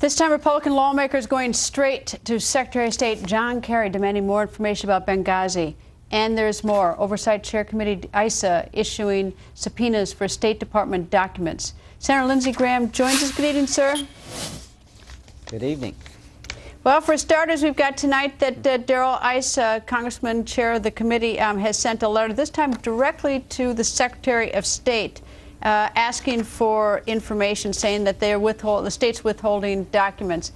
This time, Republican lawmakers going straight to Secretary of State John Kerry demanding more information about Benghazi. And there's more. Oversight Chair Committee ISA issuing subpoenas for State Department documents. Senator Lindsey Graham joins us. Good evening, sir. Good evening. Well, for starters, we've got tonight that Darrell Issa, Congressman, chair of the committee, has sent a letter, this time directly to the Secretary of State, asking for information, saying that the state's withholding documents.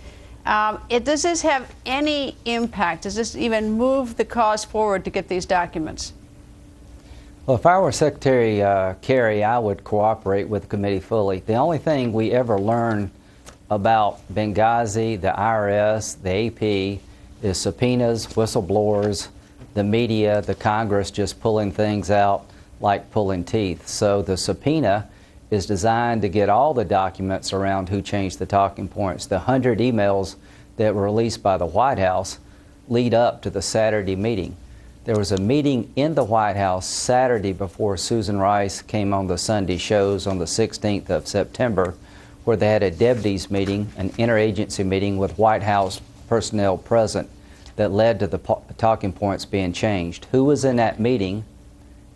Does this have any impact? Does this even move the cause forward to get these documents? Well, if I were Secretary Kerry, I would cooperate with the committee fully. The only thing we ever learn about Benghazi, the IRS, the AP, is subpoenas, whistleblowers, the media, the Congress just pulling things out like pulling teeth. So the subpoena is designed to get all the documents around who changed the talking points. The 100 emails that were released by the White House lead up to the Saturday meeting. There was a meeting in the White House Saturday before Susan Rice came on the Sunday shows on the 16th of September, where they had a deputies meeting, an interagency meeting with White House personnel present that led to the talking points being changed. Who was in that meeting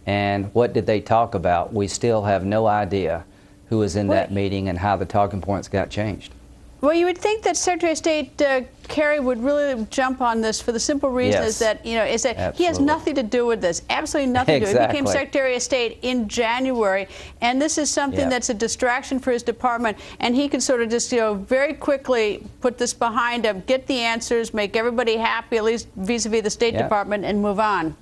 and what did they talk about? We still have no idea who was in that meeting and how the talking points got changed. Well, you would think that Secretary of State Kerry would really jump on this for the simple reason is that he has nothing to do with this, absolutely nothing to do with it. He became Secretary of State in January, and this is something that's a distraction for his department, and he can sort of just very quickly put this behind him, get the answers, make everybody happy, at least vis-a-vis the State Department, and move on.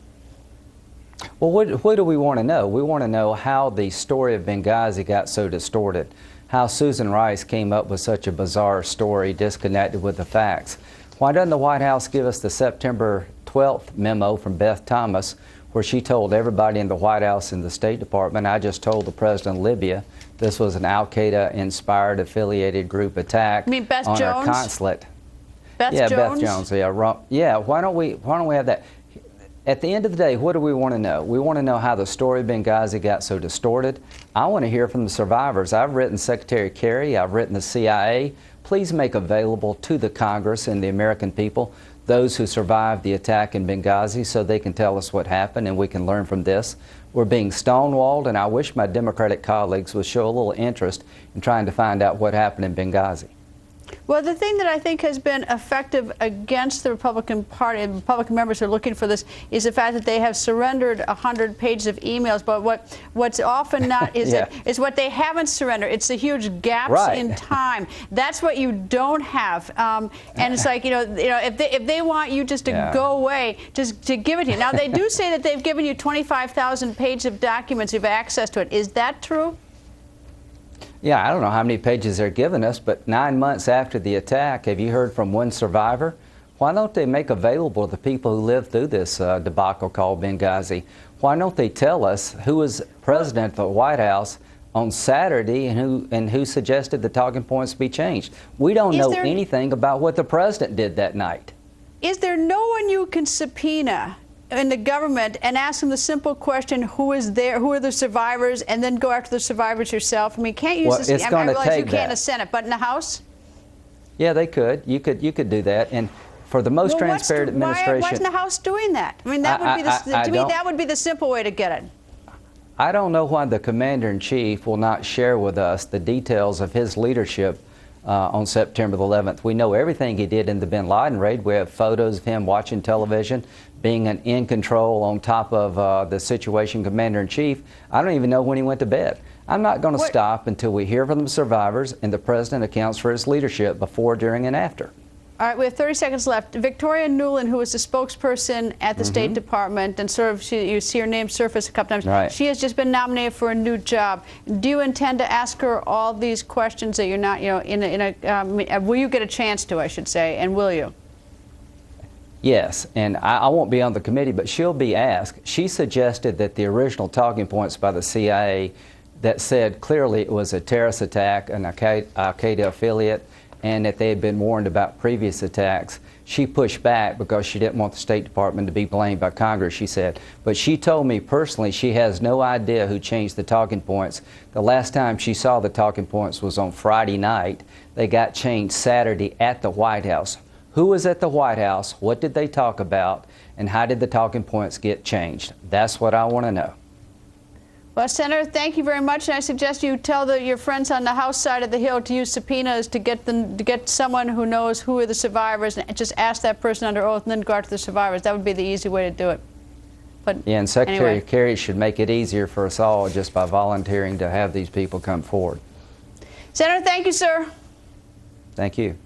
Well, what do we want to know? We want to know how the story of Benghazi got so distorted, how Susan Rice came up with such a bizarre story disconnected with the facts. Why doesn't the White House give us the September 12th memo from Beth Thomas, where she told everybody in the White House and the State Department, I just told the president of Libya this was an al-Qaeda-inspired affiliated group attack on our consulate. Beth Jones? Beth Jones. Yeah, why don't we have that? At the end of the day, what do we want to know? We want to know how the story of Benghazi got so distorted. I want to hear from the survivors. I've written Secretary Kerry, I've written the CIA. Please make available to the Congress and the American people those who survived the attack in Benghazi so they can tell us what happened and we can learn from this. We're being stonewalled, and I wish my Democratic colleagues would show a little interest in trying to find out what happened in Benghazi. Well, the thing that I think has been effective against the Republican Party and Republican members who are looking for this is the fact that they have surrendered 100 pages of emails. But what's often not is is what they haven't surrendered. It's the huge gaps in time. That's what you don't have. And it's like if they want you just to go away, just to give it to you. Now they do say that they've given you 25,000 pages of documents. You have access to it. Is that true? Yeah, I don't know how many pages they're giving us, but 9 months after the attack, have you heard from one survivor? Why don't they make available the people who lived through this debacle called Benghazi? Why don't they tell us who was president of the White House on Saturday and who suggested the talking points be changed? We don't know anything about what the president did that night. Is there no one you can subpoena in the government and ask them the simple question, who is there, who are the survivors, and then go after the survivors yourself? I mean, can't you use this? I realize you can't in the Senate, but in the House? Yeah, they could. You could do that. And for the most transparent administration. Why isn't the House doing that? I mean, that would be to me, that would be the simple way to get it. I don't know why the Commander-in-Chief will not share with us the details of his leadership on September the 11th. We know everything he did in the bin Laden raid. We have photos of him watching television, being in control on top of the situation Commander-in-Chief. I don't even know when he went to bed. I'm not going to stop until we hear from the survivors and the president accounts for his leadership before, during, and after. All right, we have 30 seconds left. Victoria Nuland, who is the spokesperson at the State Department, and sort of you see her name surface a couple times. She has just been nominated for a new job. Do you intend to ask her all these questions that you're not, will you get a chance to, I should say, and will you? Yes, and I won't be on the committee, but she'll be asked. She suggested that the original talking points by the CIA that said clearly it was a terrorist attack, an al-Qaeda affiliate, and that they had been warned about previous attacks. She pushed back because she didn't want the State Department to be blamed by Congress, she said. But she told me personally she has no idea who changed the talking points. The last time she saw the talking points was on Friday night. They got changed Saturday at the White House. Who was at the White House? What did they talk about? And how did the talking points get changed? That's what I want to know. Well, Senator, thank you very much. And I suggest you tell your friends on the House side of the Hill to use subpoenas to get someone who knows who are the survivors, and just ask that person under oath and then go out to the survivors. That would be the easy way to do it. But yeah, and Secretary anyway. Kerry should make it easier for us all just by volunteering to have these people come forward. Senator, thank you, sir. Thank you.